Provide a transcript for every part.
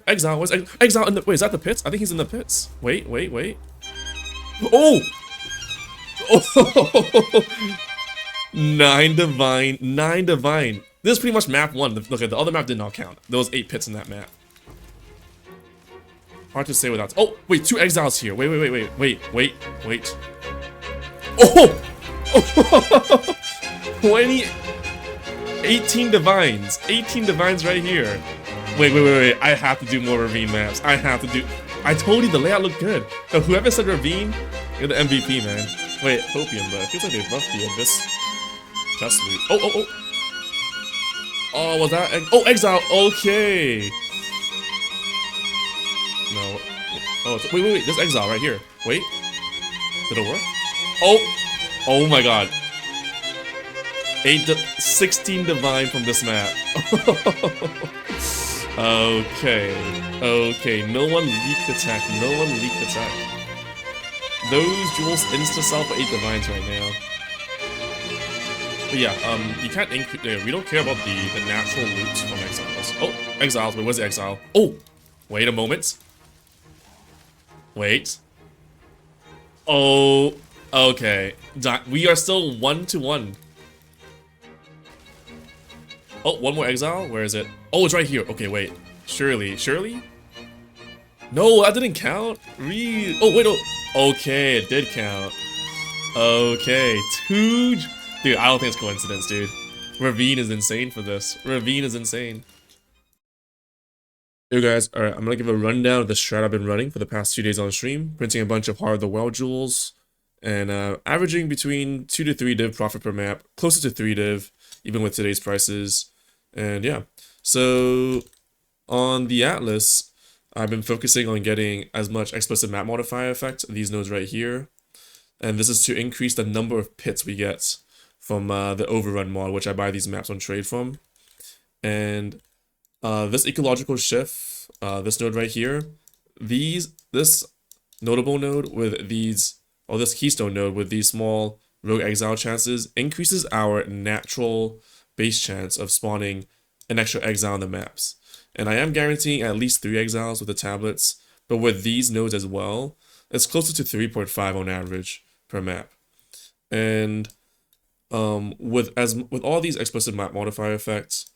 Exile. Where's Exile in the? Wait, is that the pits? I think he's in the pits. Wait. Oh! Oh! 9 divine. 9 divine. This is pretty much map 1. Look at the other map did not count. There was 8 pits in that map. Hard to say without. Oh, wait, 2 exiles here. Wait. Oh! 20. 18 divines. 18 divines right here. Wait. I have to do more ravine maps. I told you the layout looked good. So whoever said ravine, you're the MVP, man. Wait, Hopium, but it feels like they buffed the Abyss. That's sweet. Oh. Oh, was that? Oh, Exile. Okay. No. Oh, wait. There's Exile right here. Wait. Did it work? Oh my god. 16 divine from this map. Okay. No one leaked attack. Those jewels insta-sell for 8 divines right now. But yeah, you can't increase. We don't care about the natural loots from exiles. Oh, exiles. Wait, where's the exile? Oh, wait a moment. Wait. Oh, okay. We are still 1-1. Oh, one more exile? Where is it? Oh, it's right here. Okay, wait. Surely? No, that didn't count. Oh, wait, oh. Okay, it did count. Okay, 2... Dude, I don't think it's coincidence, dude. Ravine is insane for this. Ravine is insane. Yo guys, alright, I'm gonna give a rundown of the strat I've been running for the past 2 days on stream, printing a bunch of Heart of the Well jewels, and averaging between 2 to 3 div profit per map, closer to 3 div, even with today's prices. And yeah, so on the Atlas, I've been focusing on getting as much explicit map modifier effect, these nodes right here, and this is to increase the number of pits we get from the Overrun mod, which I buy these maps on trade from. And this ecological shift, this node right here, this notable node with these, or this keystone node with these small rogue exile chances increases our natural base chance of spawning an extra exile on the maps. And I am guaranteeing at least 3 exiles with the tablets, but with these nodes as well, it's closer to 3.5 on average per map. And with all these explicit map modifier effects,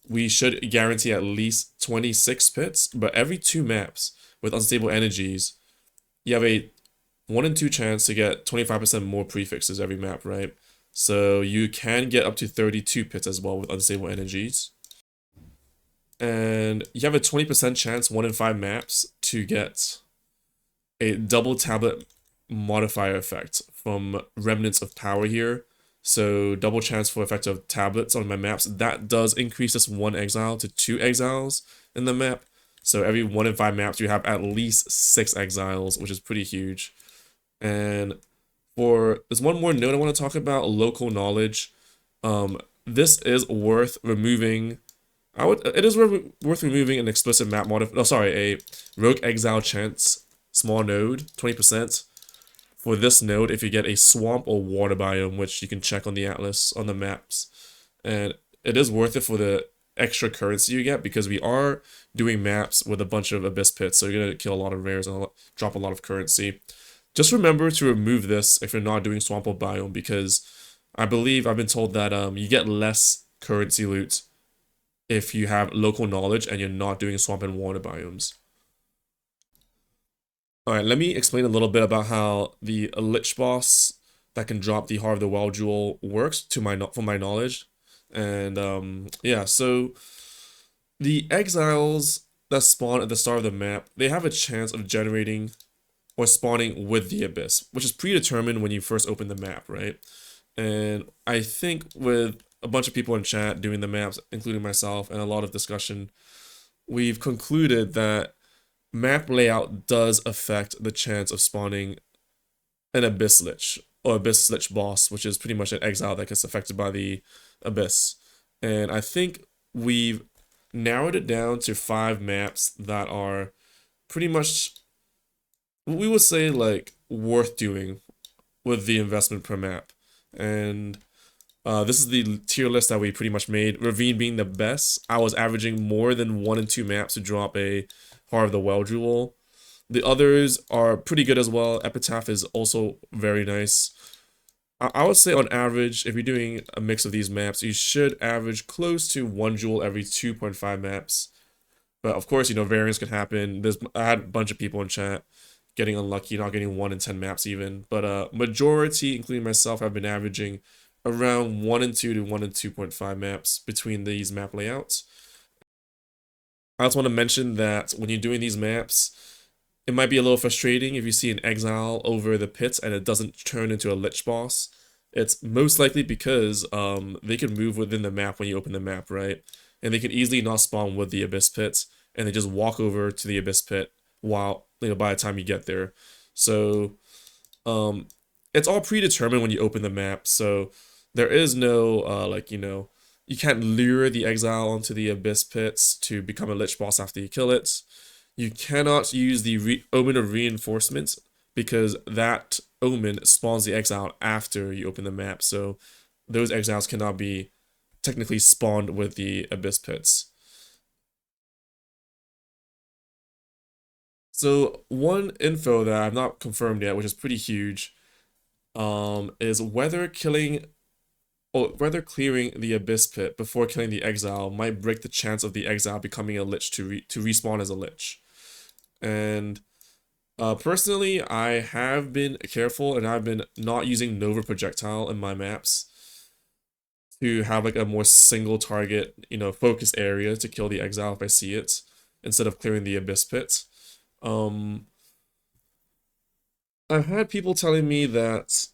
we should guarantee at least 26 pits, but every 2 maps with unstable energies, you have a 1 in 2 chance to get 25% more prefixes every map, right? So you can get up to 32 pits as well with unstable energies. And you have a 20% chance 1 in 5 maps to get a double tablet modifier effect from Remnants of Power here. So double chance for effective tablets on my maps. That does increase this 1 exile to 2 exiles in the map. So every 1 in 5 maps you have at least 6 exiles, which is pretty huge. And there's one more note I want to talk about, local knowledge. This is worth removing. It is worth removing an explicit map a rogue exile chance small node, 20%. For this node, if you get a swamp or water biome, which you can check on the Atlas, on the maps. And it is worth it for the extra currency you get, because we are doing maps with a bunch of Abyss pits, so you're going to kill a lot of rares and drop a lot of currency. Just remember to remove this if you're not doing swamp or biome, because I believe I've been told that you get less currency loot if you have local knowledge and you're not doing swamp and water biomes. Alright, let me explain a little bit about how the Lich boss that can drop the Heart of the Well jewel works from my knowledge. And yeah, so the exiles that spawn at the start of the map, they have a chance of generating or spawning with the Abyss, which is predetermined when you first open the map, right? And I think with a bunch of people in chat doing the maps, including myself, and a lot of discussion, we've concluded that map layout does affect the chance of spawning an Abyss Lich, or Abyss Lich boss, which is pretty much an exile that gets affected by the Abyss. And I think we've narrowed it down to 5 maps that are pretty much, we would say, like, worth doing with the investment per map. And This is the tier list that we pretty much made. Ravine being the best. I was averaging more than 1 and 2 maps to drop a Heart of the Well Jewel. The others are pretty good as well. Epitaph is also very nice. I would say on average, if you're doing a mix of these maps, you should average close to 1 jewel every 2.5 maps. But of course, variance could happen. I had a bunch of people in chat getting unlucky, not getting 1 in 10 maps even. But majority, including myself, have been averaging around 1 and 2 to 1 and 2.5 maps between these map layouts. I also want to mention that when you're doing these maps, it might be a little frustrating if you see an exile over the pits and it doesn't turn into a lich boss. It's most likely because they can move within the map when you open the map, right? And they can easily not spawn with the abyss pits, and they just walk over to the abyss pit while by the time you get there. So it's all predetermined when you open the map. So there is no you can't lure the exile onto the abyss pits to become a lich boss after you kill it. You cannot use the Omen of Reinforcement because that Omen spawns the exile after you open the map. So those exiles cannot be technically spawned with the abyss pits. So one info that I've not confirmed yet, which is pretty huge, is whether clearing the abyss pit before killing the exile might break the chance of the exile becoming a lich to respawn as a lich. And personally, I have been careful and I've been not using Nova Projectile in my maps to have like a more single target, focus area to kill the exile if I see it, instead of clearing the abyss pit. I've had people telling me that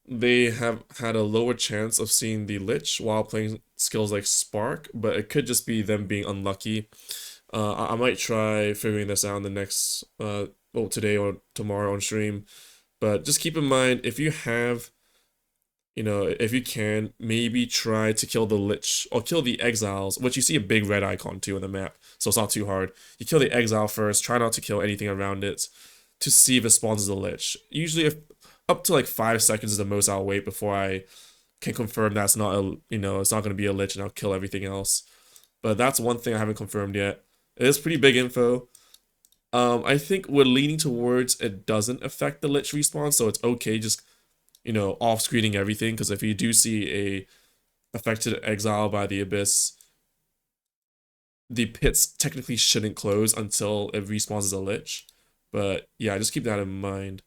they have had a lower chance of seeing the lich while playing skills like Spark, but it could just be them being unlucky. I might try figuring this out in the next, today or tomorrow on stream. But just keep in mind, if you have, if you can, maybe try to kill the lich or kill the exiles, which you see a big red icon too on the map, so it's not too hard. You kill the exile first, try not to kill anything around it to see if it spawns as a lich. Usually, if up to like 5 seconds is the most I'll wait before I can confirm that's not it's not going to be a lich and I'll kill everything else. But that's one thing I haven't confirmed yet. It is pretty big info. I think we're leaning towards it doesn't affect the lich respawn, so it's okay just, off-screening everything, because if you do see a affected exile by the abyss, the pits technically shouldn't close until it respawns as a lich. But yeah, just keep that in mind.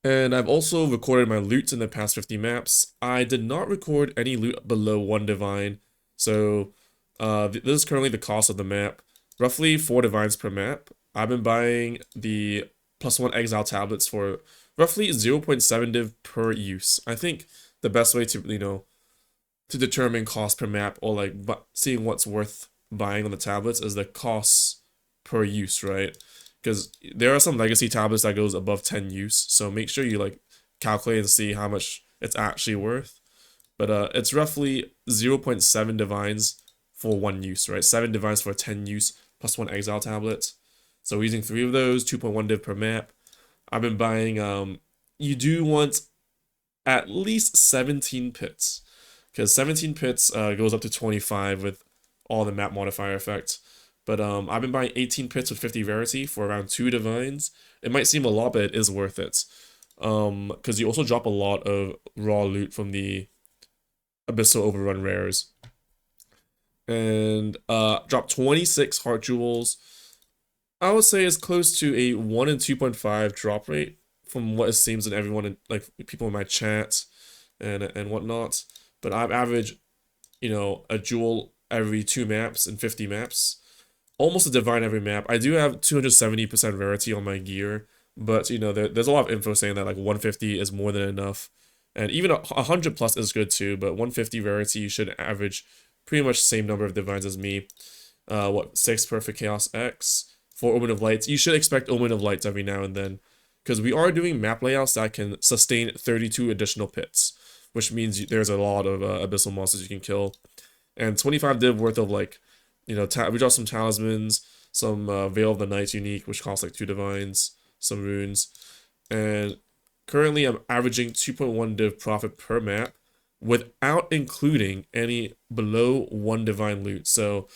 And I've also recorded my loot in the past 50 maps. I did not record any loot below 1 divine, so this is currently the cost of the map. Roughly 4 divines per map. I've been buying the +1 exile tablets for roughly 0.7 div per use. I think the best way to, to determine cost per map, or like seeing what's worth buying on the tablets, is the costs per use, right? Because there are some legacy tablets that goes above 10 use, so make sure you like calculate and see how much it's actually worth. But it's roughly 0.7 divines for 1 use, right? 7 divines for a 10 use +1 exile tablet. So we're using 3 of those, 2.1 div per map. I've been buying, you do want at least 17 pits, because 17 pits goes up to 25 with all the map modifier effects. But I've been buying 18 pits with 50 rarity for around 2 divines. It might seem a lot, but it is worth it. Because you also drop a lot of raw loot from the Abyssal Overrun rares. And drop 26 heart jewels. I would say it's close to a 1 in 2.5 drop rate from what it seems in everyone, like people in my chat and whatnot. But I've averaged, a jewel every 2 maps and 50 maps. Almost a divine every map. I do have 270% rarity on my gear, but there's a lot of info saying that like 150 is more than enough, and even 100 plus is good too. But 150 rarity, you should average pretty much same number of divines as me. 6 perfect chaos X, 4 omen of lights. You should expect omen of lights every now and then, because we are doing map layouts that can sustain 32 additional pits, which means there's a lot of abyssal monsters you can kill, and 25 div worth of like. We draw some talismans, some Veil of the Nights unique, which costs like 2 divines, some runes, and currently I'm averaging 2.1 div profit per map, without including any below 1 divine loot. So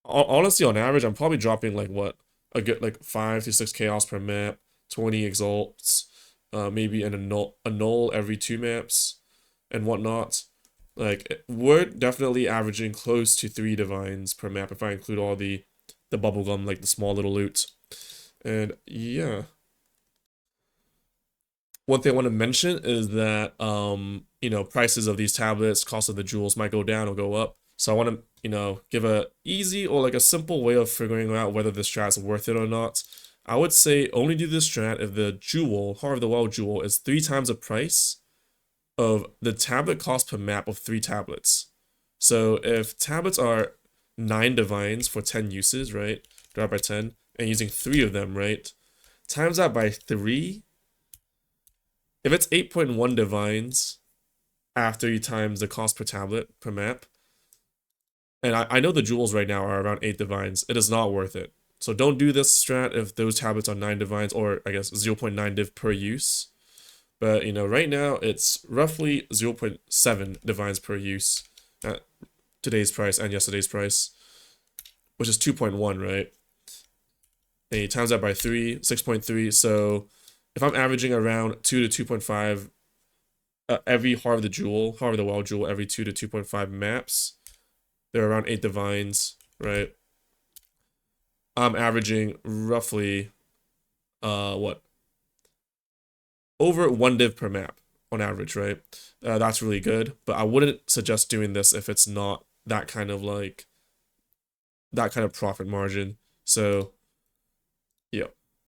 honestly, on average, I'm probably dropping like what, a good like 5 to 6 chaos per map, 20 exalts, maybe a null every 2 maps, and whatnot. Like we're definitely averaging close to 3 divines per map if I include all the bubblegum, like the small little loot. And yeah, one thing I want to mention is that prices of these tablets, cost of the jewels might go down or go up. So I want to give a easy or like a simple way of figuring out whether the strat's worth it or not. I would say only do this strat if the jewel, Heart of the Well jewel, is 3 times the price of the tablet cost per map of 3 tablets. So if tablets are 9 divines for 10 uses, right? Divided by 10, and using 3 of them, right? Times that by 3. If it's 8.1 divines after you times the cost per tablet per map, and I know the jewels right now are around 8 divines, it is not worth it. So don't do this strat if those tablets are 9 divines, or I guess 0.9 div per use. But right now it's roughly 0.7 divines per use at today's price and yesterday's price, which is 2.1, right? And you times that by 3, 6.3. So if I'm averaging around 2 to 2.5 every Heart of the Well jewel every 2 to 2.5 maps, they're around 8 divines, right? I'm averaging roughly what, over 1 div per map on average, right? That's really good, but I wouldn't suggest doing this if it's not that kind of profit margin. So